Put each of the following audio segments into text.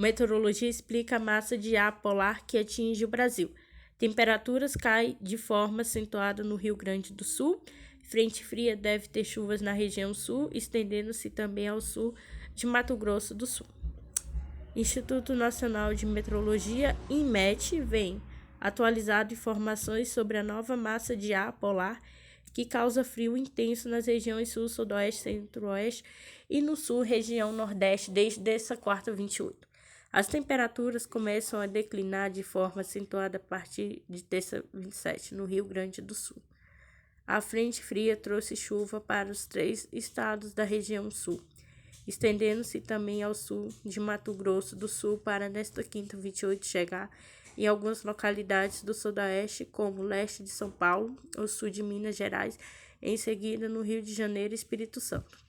Meteorologia explica a massa de ar polar que atinge o Brasil. Temperaturas caem de forma acentuada no Rio Grande do Sul. Frente fria deve ter chuvas na região sul, estendendo-se também ao sul de Mato Grosso do Sul. Instituto Nacional de Meteorologia, INMET, vem atualizado informações sobre a nova massa de ar polar que causa frio intenso nas regiões sul, sudoeste, centro-oeste e no sul, região nordeste, desde essa quarta 28. As temperaturas começam a declinar de forma acentuada a partir de terça 27, no Rio Grande do Sul. A frente fria trouxe chuva para os 3 estados da região sul, estendendo-se também ao sul de Mato Grosso do Sul para nesta quinta 28 chegar em algumas localidades do sudoeste, como o leste de São Paulo, o sul de Minas Gerais, em seguida no Rio de Janeiro e Espírito Santo.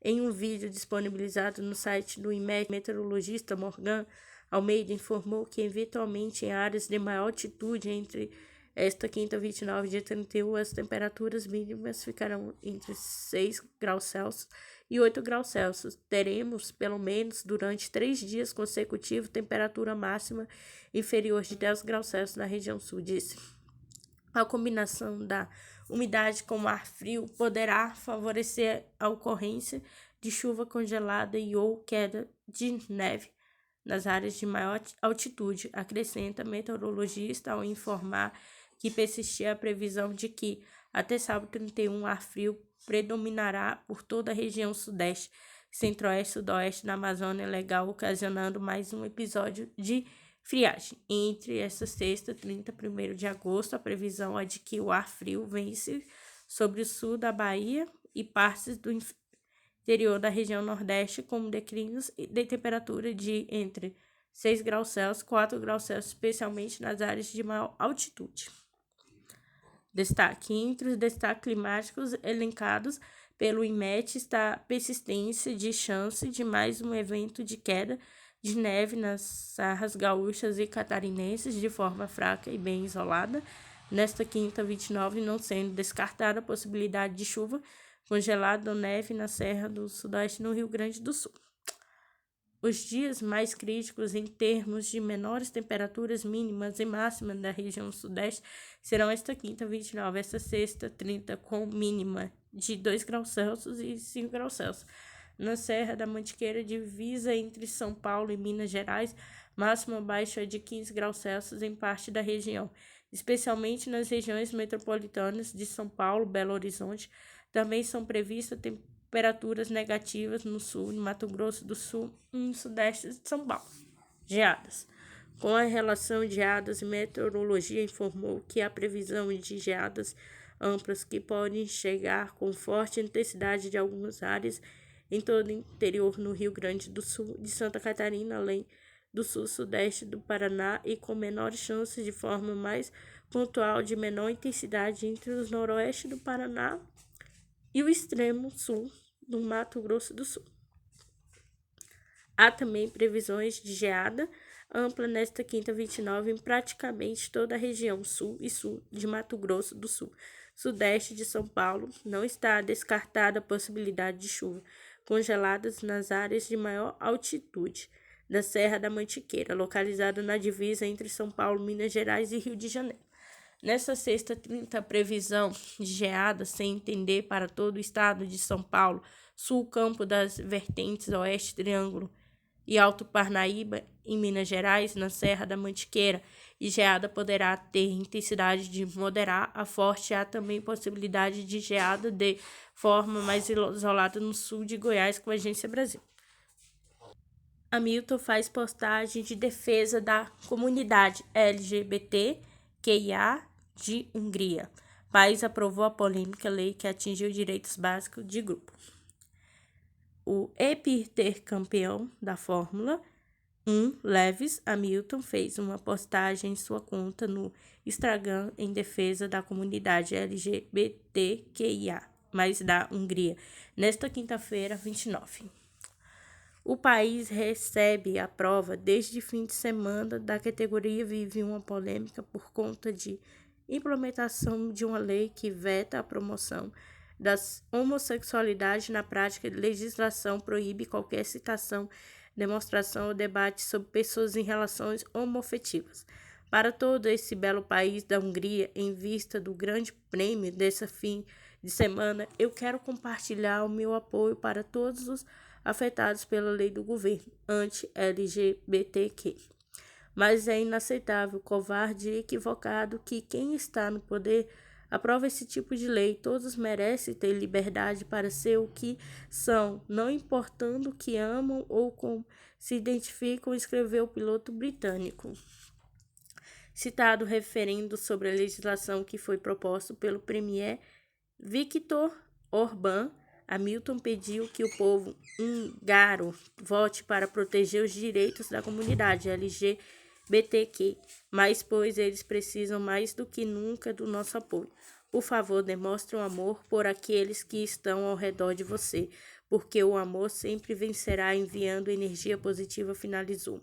Em um vídeo disponibilizado no site do INMET, o meteorologista Morgan Almeida informou que, eventualmente, em áreas de maior altitude, entre esta quinta 29 e dia 31, as temperaturas mínimas ficarão entre 6 graus Celsius e 8 graus Celsius. Teremos, pelo menos durante 3 dias consecutivos, temperatura máxima inferior de 10 graus Celsius na região sul, disse. A combinação da umidade com ar frio poderá favorecer a ocorrência de chuva congelada e ou queda de neve nas áreas de maior altitude, acrescenta a meteorologista ao informar que persistia a previsão de que, até sábado 31, ar frio predominará por toda a região sudeste, centro-oeste e sudoeste da Amazônia Legal, ocasionando mais um episódio de friagem. Entre essa sexta, 30 e 1º de agosto, a previsão é de que o ar frio vence sobre o sul da Bahia e partes do interior da região nordeste, com declínios de temperatura de entre 6 graus Celsius e 4 graus Celsius, especialmente nas áreas de maior altitude. Destaque. Entre os destaques climáticos elencados pelo INMET está a persistência de chance de mais um evento de queda de neve nas serras gaúchas e catarinenses de forma fraca e bem isolada. Nesta quinta 29, não sendo descartada a possibilidade de chuva congelada ou neve na Serra do Sudoeste no Rio Grande do Sul. Os dias mais críticos em termos de menores temperaturas mínimas e máximas da região sudeste serão esta quinta 29, esta sexta 30, com mínima de 2 graus Celsius e 5 graus Celsius. Na Serra da Mantiqueira, divisa entre São Paulo e Minas Gerais, máxima baixa de 15 graus Celsius em parte da região, especialmente nas regiões metropolitanas de São Paulo, Belo Horizonte. Também são previstas temperaturas negativas no sul, no Mato Grosso do Sul e no sudeste de São Paulo. Geadas. Com a relação de geadas, a meteorologia informou que a previsão de geadas amplas que podem chegar com forte intensidade de algumas áreas em todo o interior no Rio Grande do Sul, de Santa Catarina, além do sul-sudeste do Paraná e com menores chances de forma mais pontual de menor intensidade entre os noroeste do Paraná e o extremo sul do Mato Grosso do Sul. Há também previsões de geada ampla nesta quinta 29 em praticamente toda a região sul e sul de Mato Grosso do Sul. Sudeste de São Paulo não está descartada a possibilidade de chuva congeladas nas áreas de maior altitude da Serra da Mantiqueira, localizada na divisa entre São Paulo, Minas Gerais e Rio de Janeiro. Nesta sexta 30, a previsão de geada sem entender para todo o estado de São Paulo, sul campo das vertentes oeste Triângulo e Alto Parnaíba, em Minas Gerais, na Serra da Mantiqueira, e geada poderá ter intensidade de moderada a forte. Há também possibilidade de geada de forma mais isolada no sul de Goiás, com a Agência Brasil. Hamilton faz postagem de defesa da comunidade LGBTQIA de Hungria. País aprovou a polêmica lei que atingiu direitos básicos de grupo. O heptacampeão da Fórmula 1, Lewis Hamilton, fez uma postagem em sua conta no Instagram em defesa da comunidade LGBTQIA, da Hungria, nesta quinta-feira, 29. O país recebe a prova desde fim de semana da categoria vive uma polêmica por conta de implementação de uma lei que veta a promoção da homossexualidade na prática. A legislação proíbe qualquer citação demonstração ou debate sobre pessoas em relações homoafetivas. Para todo esse belo país da Hungria, em vista do grande prêmio desse fim de semana, eu quero compartilhar o meu apoio para todos os afetados pela lei do governo anti-LGBTQ. Mas é inaceitável, covarde e equivocado que quem está no poder aprova esse tipo de lei. Todos merecem ter liberdade para ser o que são, não importando o que amam ou como se identificam, escreveu o piloto britânico. Citado referendo sobre a legislação que foi proposto pelo premier Viktor Orbán, Hamilton pediu que o povo húngaro vote para proteger os direitos da comunidade LGBTQ, mas pois eles precisam mais do que nunca do nosso apoio. Por favor, demonstre um amor por aqueles que estão ao redor de você, porque o amor sempre vencerá enviando energia positiva, finalizou.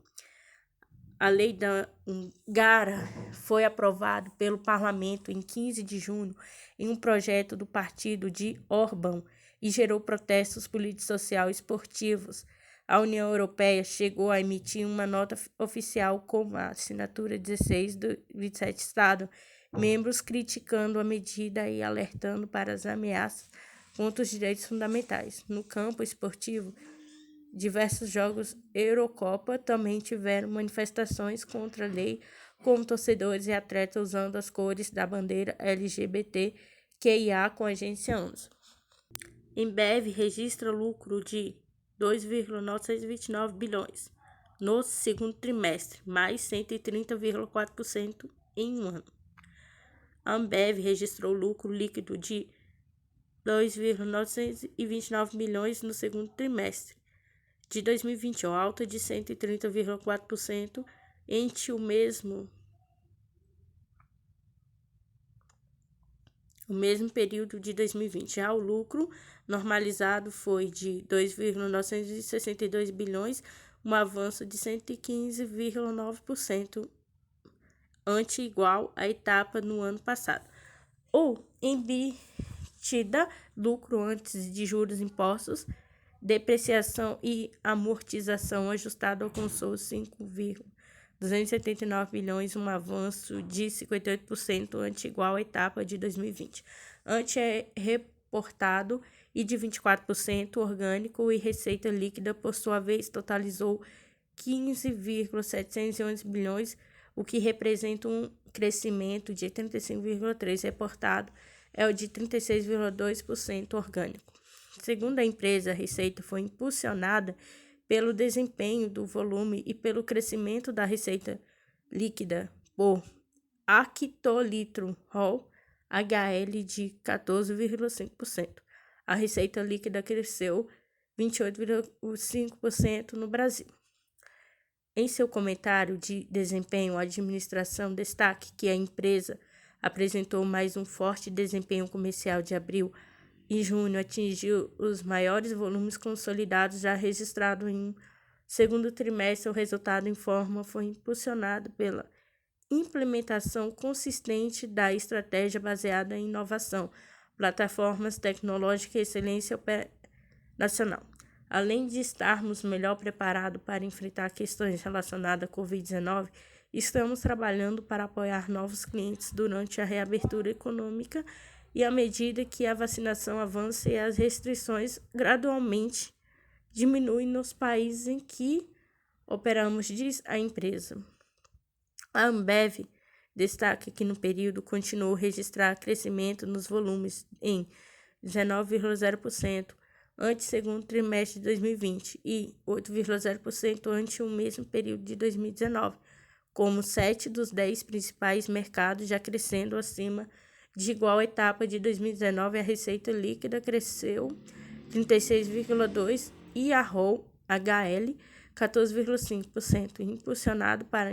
A lei da Hungria foi aprovada pelo parlamento em 15 de junho em um projeto do partido de Orbán e gerou protestos políticos, sociais e esportivos. A União Europeia chegou a emitir uma nota oficial com a assinatura de 16 dos 27 Estados membros criticando a medida e alertando para as ameaças contra os direitos fundamentais. No campo esportivo, diversos jogos Eurocopa também tiveram manifestações contra a lei, com torcedores e atletas usando as cores da bandeira LGBTQIA com agência ANSO. Ambev registra lucro de 2,929 bilhões no segundo trimestre, mais 130,4% em um ano. A Ambev registrou lucro líquido de 2,929 bilhões no segundo trimestre de 2021, alta de 130,4% entre o mesmo período de 2020. Já o lucro normalizado foi de 2,962 bilhões, um avanço de 115,9%, ante igual à etapa no ano passado. O EBITDA, lucro antes de juros, impostos, depreciação e amortização ajustado alcançou 5,279 bilhões, um avanço de 58% ante igual à etapa de 2020. Ante é reportado e de 24% orgânico, e receita líquida, por sua vez, totalizou 15,711 bilhões, o que representa um crescimento de 35,3%. Reportado é o de 36,2% orgânico. Segundo a empresa, a receita foi impulsionada pelo desempenho do volume e pelo crescimento da receita líquida por hectolitro HL de 14,5%. A receita líquida cresceu 28,5% no Brasil. Em seu comentário de desempenho, a administração destaca que a empresa apresentou mais um forte desempenho comercial de abril e junho, atingiu os maiores volumes consolidados já registrados em um segundo trimestre. O resultado em forma foi impulsionado pela implementação consistente da estratégia baseada em inovação, plataformas tecnológicas e excelência operacional. Além de estarmos melhor preparados para enfrentar questões relacionadas à Covid-19, estamos trabalhando para apoiar novos clientes durante a reabertura econômica e à medida que a vacinação avança e as restrições gradualmente diminuem nos países em que operamos, diz a empresa. A Ambev destaca que no período continuou a registrar crescimento nos volumes em 19,0% ante o segundo trimestre de 2020 e 8,0% ante o mesmo período de 2019, como 7 dos 10 principais mercados já crescendo acima de igual etapa de 2019. A receita líquida cresceu 36,2% e a HL 14,5%, impulsionado para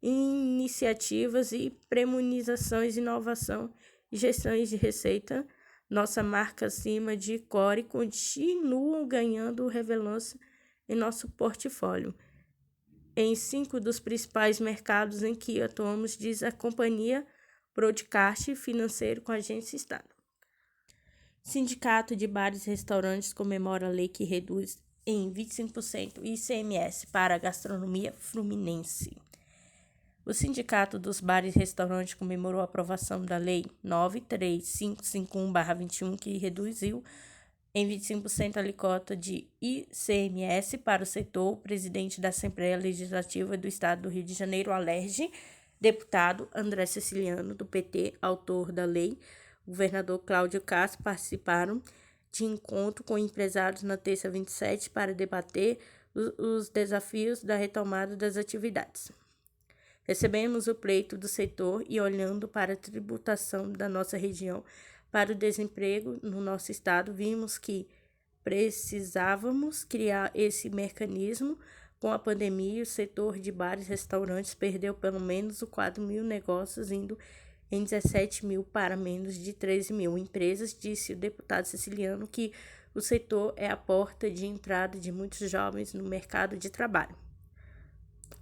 iniciativas e premonições, inovação e gestões de receita. Nossa marca acima de core continua ganhando relevância em nosso portfólio em 5 dos principais mercados em que atuamos, diz a companhia Broadcast Financeiro com agência Estado. Sindicato de Bares e Restaurantes comemora a lei que reduz em 25% ICMS para a gastronomia fluminense. O Sindicato dos Bares e Restaurantes comemorou a aprovação da Lei 93551/21, que reduziu em 25% a alíquota de ICMS para o setor. O presidente da Assembleia Legislativa do Estado do Rio de Janeiro, Alerj, deputado André Ceciliano, do PT, autor da lei, o governador Cláudio Castro participaram de encontro com empresários na terça 27 para debater os desafios da retomada das atividades. Recebemos o pleito do setor e, olhando para a tributação da nossa região para o desemprego no nosso estado, vimos que precisávamos criar esse mecanismo. Com a pandemia, o setor de bares e restaurantes perdeu pelo menos 4 mil negócios, indo em 17 mil para menos de 13 mil empresas, disse o deputado Ceciliano, que o setor é a porta de entrada de muitos jovens no mercado de trabalho.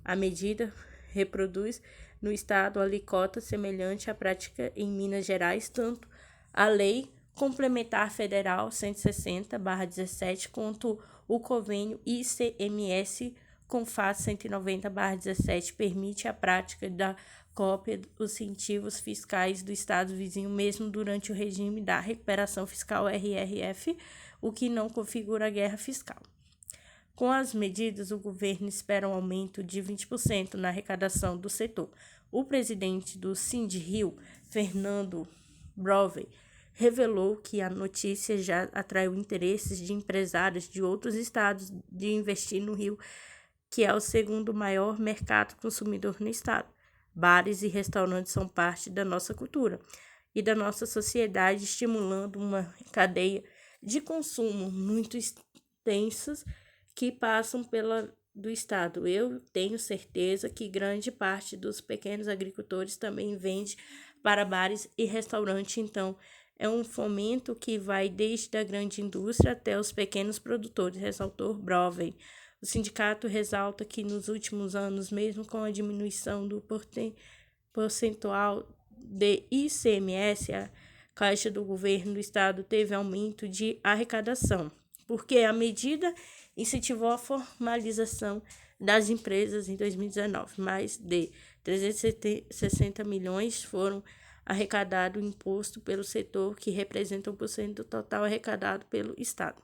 A medida reproduz no estado a alíquota semelhante à prática em Minas Gerais, tanto a Lei Complementar Federal 160/17 quanto o convênio ICMS CONFAS 190/17 permite a prática da cópia dos incentivos fiscais do estado vizinho mesmo durante o regime da recuperação fiscal RRF, o que não configura guerra fiscal. Com as medidas, o governo espera um aumento de 20% na arrecadação do setor. O presidente do Sindrio, Fernando Brovey, revelou que a notícia já atraiu interesses de empresários de outros estados de investir no Rio, que é o segundo maior mercado consumidor no estado. Bares e restaurantes são parte da nossa cultura e da nossa sociedade, estimulando uma cadeia de consumo muito extensas que passam do estado. Eu tenho certeza que grande parte dos pequenos agricultores também vende para bares e restaurantes, então é um fomento que vai desde a grande indústria até os pequenos produtores, ressaltou Brovey. O sindicato ressalta que nos últimos anos, mesmo com a diminuição do percentual de ICMS, a Caixa do Governo do Estado teve aumento de arrecadação, porque a medida incentivou a formalização das empresas em 2019. Mais de 360 milhões foram arrecadados em imposto pelo setor, que representa 1% do total arrecadado pelo Estado.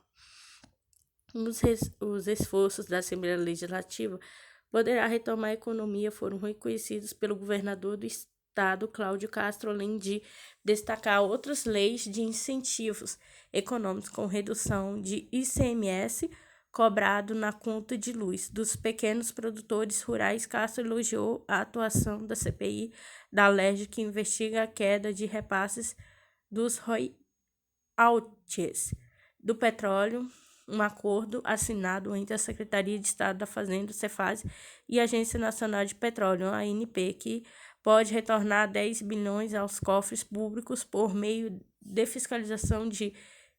Os esforços da Assembleia Legislativa poderá retomar a economia foram reconhecidos pelo governador do Estado, Cláudio Castro, além de destacar outras leis de incentivos econômicos com redução de ICMS cobrado na conta de luz dos pequenos produtores rurais. Castro elogiou a atuação da CPI da Alerj, que investiga a queda de repasses dos royalties do petróleo, um acordo assinado entre a Secretaria de Estado da Fazenda, Cefaz, e a Agência Nacional de Petróleo, a ANP, que pode retornar 10 bilhões aos cofres públicos por meio de fiscalização de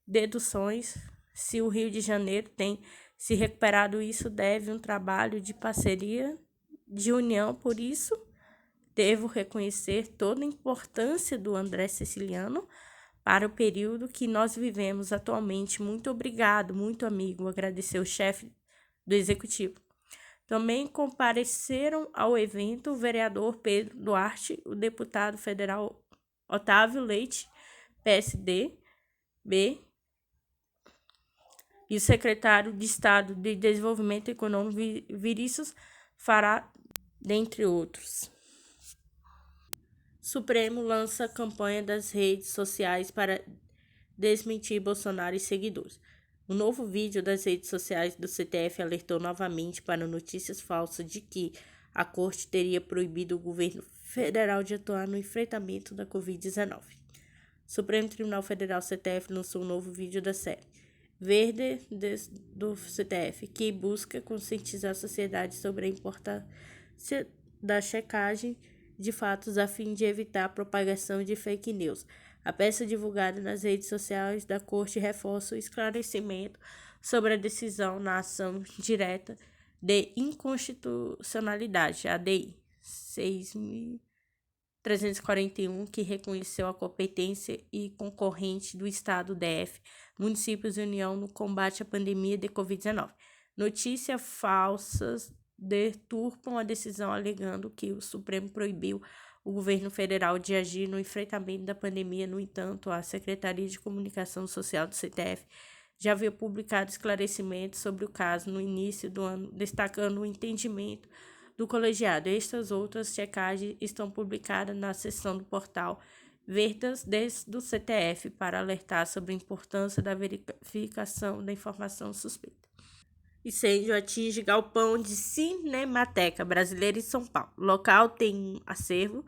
deduções. Se o Rio de Janeiro tem se recuperado, isso deve um trabalho de parceria, de união. Por isso, devo reconhecer toda a importância do André Ceciliano para o período que nós vivemos atualmente. Muito obrigado, muito amigo, agradeceu o chefe do Executivo. Também compareceram ao evento o vereador Pedro Duarte, o deputado federal Otávio Leite, PSDB, e o secretário de Estado de Desenvolvimento Econômico, Vinícius Fará, dentre outros. Supremo lança a campanha das redes sociais para desmentir Bolsonaro e seguidores. Um novo vídeo das redes sociais do STF alertou novamente para notícias falsas de que a Corte teria proibido o governo federal de atuar no enfrentamento da Covid-19. O Supremo Tribunal Federal, STF, lançou um novo vídeo da série Verde do STF, que busca conscientizar a sociedade sobre a importância da checagem de fatos a fim de evitar a propagação de fake news. A peça divulgada nas redes sociais da Corte reforça o esclarecimento sobre a decisão na ação direta de inconstitucionalidade, ADI 341, que reconheceu a competência e concorrente do Estado DF, municípios e União no combate à pandemia de Covid-19. Notícias falsas deturpam a decisão alegando que o Supremo proibiu o governo federal de agir no enfrentamento da pandemia. No entanto, a Secretaria de Comunicação Social do CTF já havia publicado esclarecimentos sobre o caso no início do ano, destacando o entendimento do colegiado. Estas outras checagens estão publicadas na seção do portal Verdas do CTF para alertar sobre a importância da verificação da informação suspeita. Incêndio atinge galpão de Cinemateca Brasileira em São Paulo. O local tem um acervo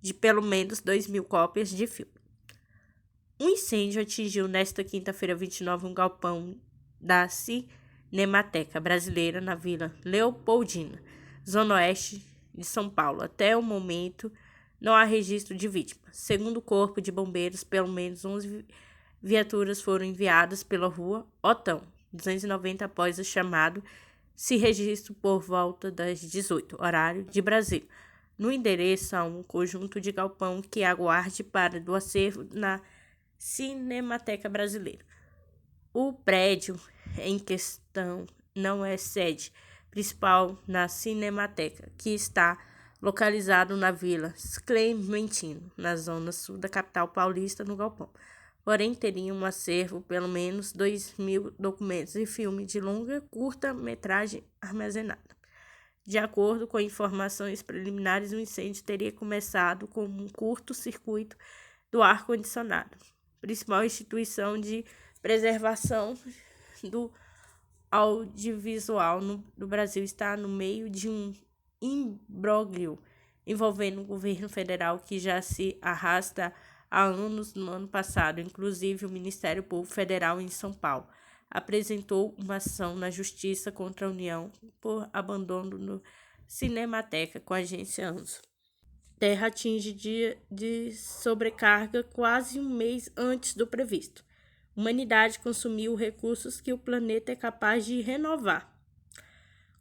de pelo menos 2.000 cópias de filme. Um incêndio atingiu nesta quinta-feira 29 um galpão da Cinemateca Brasileira na Vila Leopoldina, zona oeste de São Paulo. Até o momento, não há registro de vítimas. Segundo o Corpo de Bombeiros, pelo menos 11 viaturas foram enviadas pela rua Otão 290 após o chamado se registro por volta das 18, horário de Brasília. No endereço há um conjunto de galpão que aguarde para do acervo na Cinemateca Brasileira. O prédio em questão não é sede principal na Cinemateca, que está localizado na Vila Clementino, na zona sul da capital paulista, no galpão. Porém, teria um acervo pelo menos 2.000 documentos e filme de longa curta-metragem armazenado. De acordo com informações preliminares, o incêndio teria começado com um curto-circuito do ar-condicionado. Principal instituição de preservação do audiovisual do Brasil está no meio de um imbróglio envolvendo o governo federal que já se arrasta há anos. No ano passado, inclusive, o Ministério Público Federal em São Paulo apresentou uma ação na Justiça contra a União por abandono no Cinemateca com a agência ANSO. Terra atinge dia de sobrecarga quase um mês antes do previsto. Humanidade consumiu recursos que o planeta é capaz de renovar.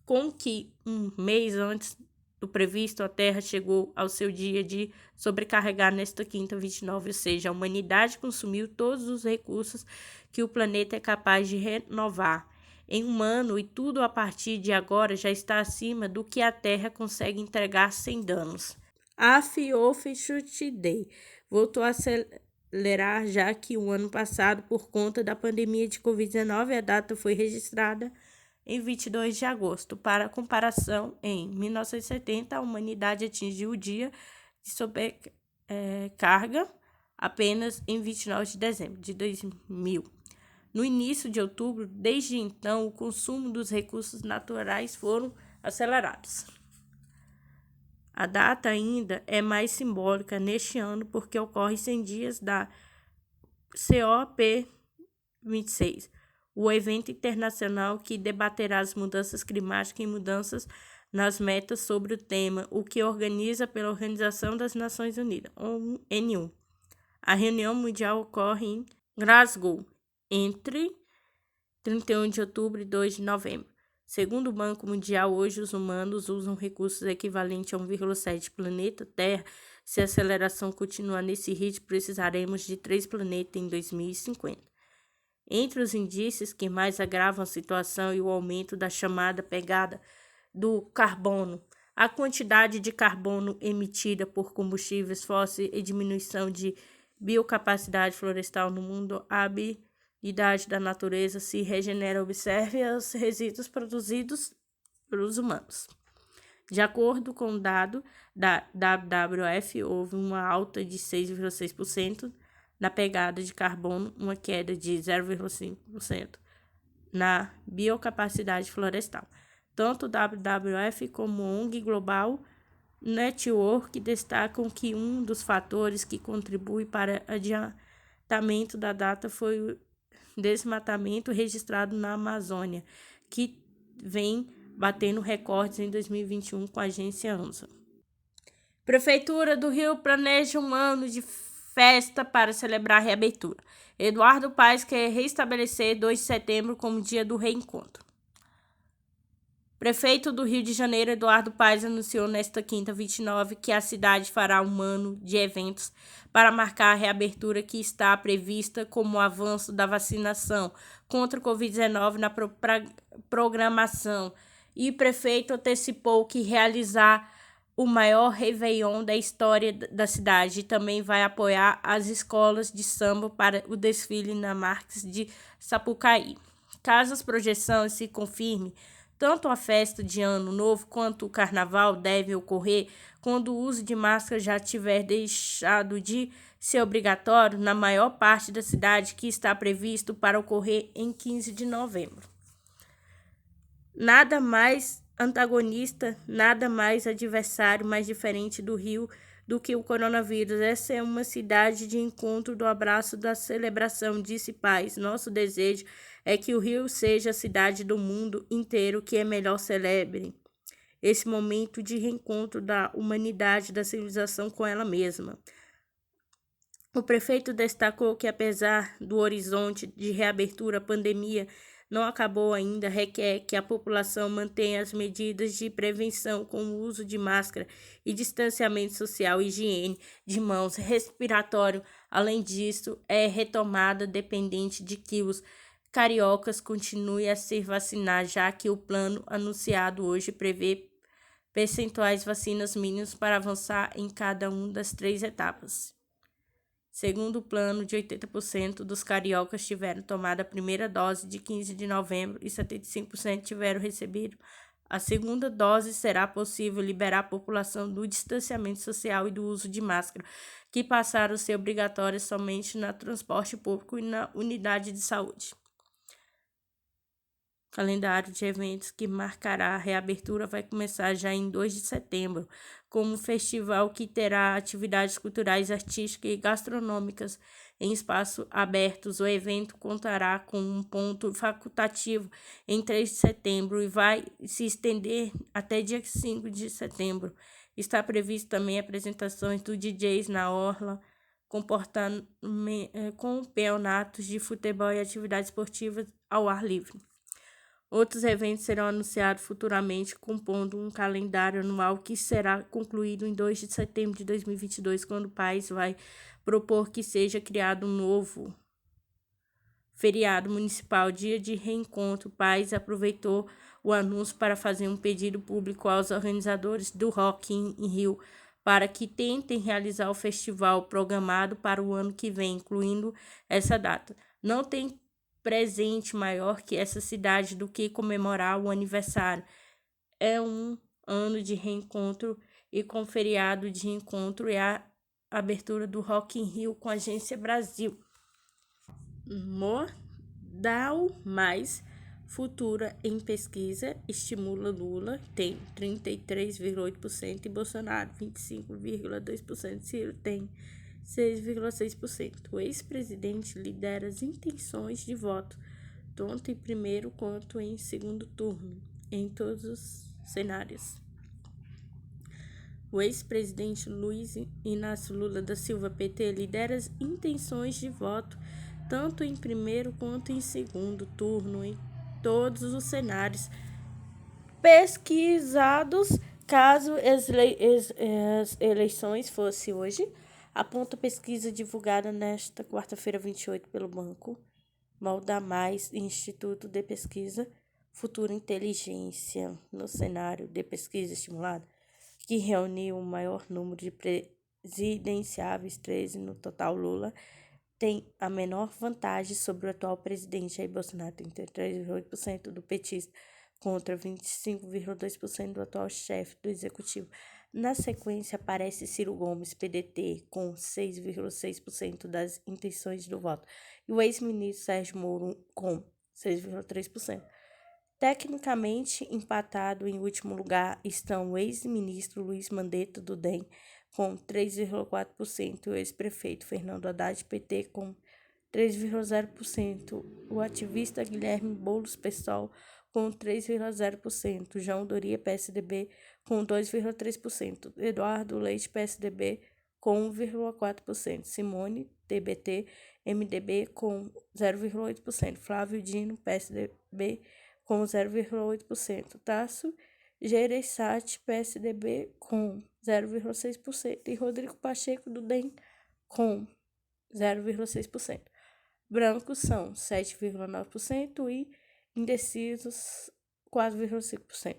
Com que um mês antes do previsto, a Terra chegou ao seu dia de sobrecarregar nesta quinta 29, ou seja, a humanidade consumiu todos os recursos que o planeta é capaz de renovar em um ano, e tudo a partir de agora já está acima do que a Terra consegue entregar sem danos. A Fioffice Day voltou a acelerar, já que o ano passado, por conta da pandemia de Covid-19, a data foi registrada em 22 de agosto. Para comparação, em 1970, a humanidade atingiu o dia de sobrecarga apenas em 29 de dezembro de 2000. No início de outubro, desde então, o consumo dos recursos naturais foram acelerados. A data ainda é mais simbólica neste ano porque ocorre 100 dias da COP26, o evento internacional que debaterá as mudanças climáticas e mudanças nas metas sobre o tema, o que organiza pela Organização das Nações Unidas, ONU. A reunião mundial ocorre em Glasgow, entre 31 de outubro e 2 de novembro. Segundo o Banco Mundial, hoje os humanos usam recursos equivalentes a 1,7 planeta Terra. Se a aceleração continuar nesse ritmo, precisaremos de 3 planetas em 2050. Entre os indícios que mais agravam a situação e o aumento da chamada pegada do carbono, a quantidade de carbono emitida por combustíveis fósseis e diminuição de biocapacidade florestal no mundo, a habilidade da natureza se regenera. Observe os resíduos produzidos pelos humanos. De acordo com o dado da WWF, houve uma alta de 6,6% na pegada de carbono, uma queda de 0,5% na biocapacidade florestal. Tanto o WWF como o ONG Global Network destacam que um dos fatores que contribui para o adiantamento da data foi o desmatamento registrado na Amazônia, que vem batendo recordes em 2021 com a agência ANSO. Prefeitura do Rio planeja um ano de festa para celebrar a reabertura. Eduardo Paes quer restabelecer 2 de setembro como dia do reencontro. Prefeito do Rio de Janeiro, Eduardo Paes, anunciou nesta quinta, 29, que a cidade fará um ano de eventos para marcar a reabertura que está prevista como o avanço da vacinação contra o Covid-19 na programação. E o prefeito antecipou que realizar o maior Réveillon da história da cidade e também vai apoiar as escolas de samba para o desfile na Marques de Sapucaí. Caso as projeções se confirmem, tanto a festa de Ano Novo quanto o Carnaval devem ocorrer quando o uso de máscara já tiver deixado de ser obrigatório na maior parte da cidade, que está previsto para ocorrer em 15 de novembro. Nada mais antagonista, nada mais adversário, mais diferente do Rio do que o coronavírus. Essa é uma cidade de encontro, do abraço, da celebração, disse Paes. Nosso desejo é que o Rio seja a cidade do mundo inteiro que é melhor celebre esse momento de reencontro da humanidade, da civilização com ela mesma. O prefeito destacou que, apesar do horizonte de reabertura, a pandemia não acabou ainda, requer que a população mantenha as medidas de prevenção, como o uso de máscara e distanciamento social, higiene de mãos, respiratório. Além disso, é retomada dependente de que os cariocas continuem a ser vacinados, já que o plano anunciado hoje prevê percentuais vacinas mínimos para avançar em cada uma das 3 etapas. Segundo o plano, de 80% dos cariocas tiveram tomado a primeira dose de 15 de novembro e 75% tiveram recebido a segunda dose. Será possível liberar a população do distanciamento social e do uso de máscara, que passaram a ser obrigatórias somente no transporte público e na unidade de saúde. O calendário de eventos que marcará a reabertura vai começar já em 2 de setembro, com um festival que terá atividades culturais, artísticas e gastronômicas em espaços abertos. O evento contará com um ponto facultativo em 3 de setembro e vai se estender até dia 5 de setembro. Está previsto também apresentações do DJs na orla, com campeonatos de futebol e atividades esportivas ao ar livre. Outros eventos serão anunciados futuramente, compondo um calendário anual que será concluído em 2 de setembro de 2022, quando o país vai propor que seja criado um novo feriado municipal, Dia de Reencontro. O país aproveitou o anúncio para fazer um pedido público aos organizadores do Rock in Rio para que tentem realizar o festival programado para o ano que vem, incluindo essa data. Não tem presente maior que essa cidade do que comemorar o aniversário. É um ano de reencontro, e com feriado de encontro é a abertura do Rock in Rio com a Agência Brasil. Modal Mais Futura em pesquisa estimula Lula, tem 33,8% e Bolsonaro 25,2%. Ciro tem 6,6%. O ex-presidente lidera as intenções de voto, tanto em primeiro quanto em segundo turno, em todos os cenários. O ex-presidente Luiz Inácio Lula da Silva, PT, lidera as intenções de voto, tanto em primeiro quanto em segundo turno, em todos os cenários pesquisados. Caso as eleições fossem hoje, aponta a pesquisa divulgada nesta quarta-feira, 28, pelo Banco Modal Mais, Instituto de Pesquisa Futura Inteligência, no cenário de pesquisa estimulada, que reuniu o maior número de presidenciáveis, 13 no total. Lula tem a menor vantagem sobre o atual presidente Jair Bolsonaro, 33,8% do petista contra 25,2% do atual chefe do executivo. Na sequência, aparece Ciro Gomes, PDT, com 6,6% das intenções do voto, e o ex-ministro Sérgio Moro, com 6,3%. Tecnicamente empatado em último lugar estão o ex-ministro Luiz Mandetta, do DEM, com 3,4%, e o ex-prefeito Fernando Haddad, PT, com 3,0%, o ativista Guilherme Boulos, PSOL, com 3,0%, João Doria, PSDB, com 2,3%, Eduardo Leite, PSDB, com 1,4%, Simone, TBT, MDB, com 0,8%, Flávio Dino, PSDB, com 0,8%. Tasso Gereissati, PSDB, com 0,6%. E Rodrigo Pacheco, do DEM, com 0,6%. Brancos são 7,9% e indecisos 4,5%.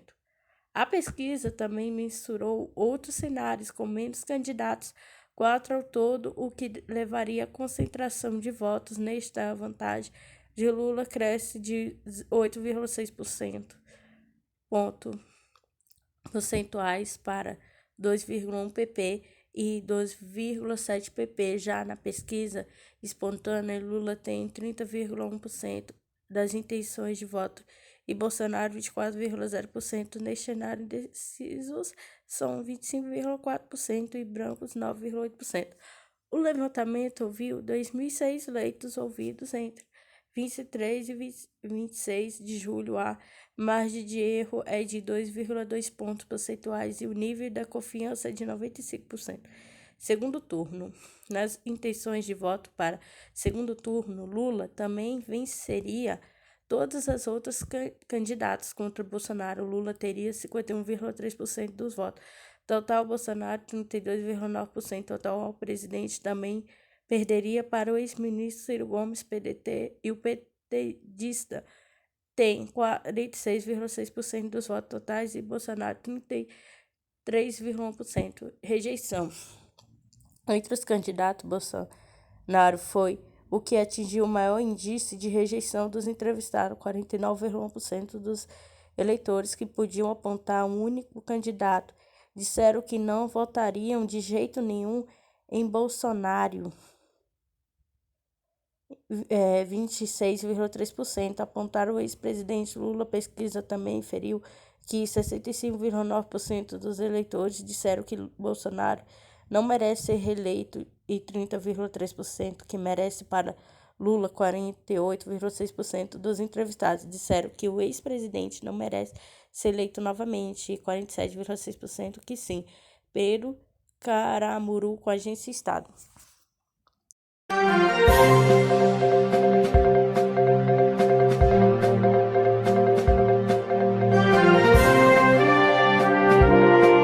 A pesquisa também mensurou outros cenários com menos candidatos, 4 ao todo, o que levaria à concentração de votos. Nesta vantagem de Lula cresce de 8,6% ponto percentuais para 2,1 pp e 2,7 pp. Já na pesquisa espontânea, Lula tem 30,1% das intenções de voto e Bolsonaro 24,0%. Neste cenário, indecisos são 25,4% e brancos 9,8%. O levantamento ouviu 2.006 leitos ouvidos entre 23 e 26 de julho. A margem de erro é de 2,2 pontos percentuais e o nível da confiança é de 95%. Segundo turno. Nas intenções de voto para segundo turno, Lula também venceria todas as outras candidatas contra Bolsonaro. Lula teria 51,3% dos votos. Total, Bolsonaro 32,9%. Total, ao presidente também perderia para o ex-ministro Ciro Gomes, PDT, e o petista tem 46,6% dos votos totais e Bolsonaro 33,1%. Rejeição. Entre os candidatos, Bolsonaro foi o que atingiu o maior índice de rejeição dos entrevistados, 49,1% dos eleitores que podiam apontar um único candidato disseram que não votariam de jeito nenhum em Bolsonaro. 26,3% apontaram o ex-presidente Lula. Pesquisa também inferiu que 65,9% dos eleitores disseram que Bolsonaro não merece ser reeleito e 30,3% que merece. Para Lula, 48,6% dos entrevistados disseram que o ex-presidente não merece ser eleito novamente e 47,6% que sim. Pedro Caramuru, com a Agência Estado.